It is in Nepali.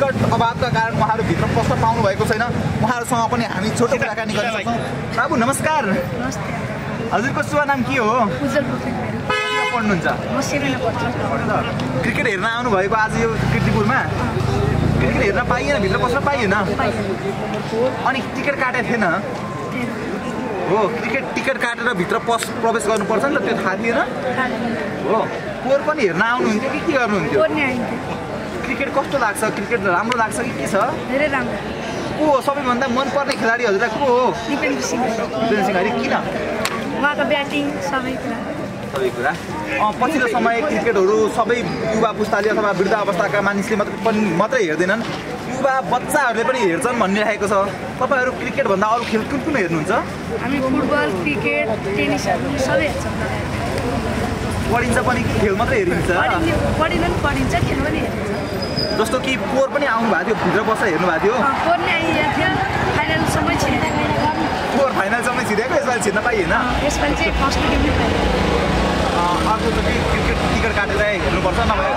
टिकट अभावका कारण उहाँहरू भित्र पस्न पाउनु भएको छैन। उहाँहरूसँग पनि हामी छोटो कुराकानी गर्न सक्छौँ। बाबु नमस्कार। हजुरको शुभ नाम के हो? के पढ्नुहुन्छ? क्रिकेट हेर्न आउनु भएको आज यो कीर्तिपुरमा? क्रिकेट हेर्न पाइएन, भित्र पस्न पाइएन? अनि टिकट काटेको थिएन हो? टिकट काटेर भित्र प्रवेश गर्नुपर्छ नि त, त्यो थाहा थिएन हो? पोहोर पनि हेर्न आउनुहुन्थ्यो कि के गर्नुहुन्थ्यो? क्रिकेट कस्तो लाग्छ? क्रिकेट राम्रो लाग्छ कि के छ? धेरै राम्रो। को हो सबैभन्दा मनपर्ने खेलाडी हजुरलाई को हो? दिपेन्द्र सिंह। किन? उहाँको ब्याटिङ सबै कुरा पछिल्लो समय क्रिकेटहरू सबै युवा पुस्ताले अथवा वृद्ध अवस्थाका मानिसले मात्रै हेर्दैनन्, युवा बच्चाहरूले पनि हेर्छन् भनिरहेको छ। तपाईँहरू क्रिकेटभन्दा अरू खेल कुन कुन हेर्नुहुन्छ? हामी फुटबल, क्रिकेट, टेनिसहरू सबै हेर्छौँ। पढिन्छ पनि कि खेल मात्रै हेरिन्छ? पढिन्छ, खेल पनि हेरिन्छ। जस्तो कि पोहोर पनि आउनु भएको थियो, भित्र बस्दा हेर्नु भएको थियो? पोहोर नै आइरहेको थियो, फाइनलसम्मै छिरेको। पोहोर फाइनलसम्मै छिरेको, यसपालि छिर्न पाइएन? यसपालि चाहिँ फर्स्ट गेम नै पाइयो। अर्को चाहिँ क्रिकेट टिकट काटेर हेर्नुपर्छ, नभए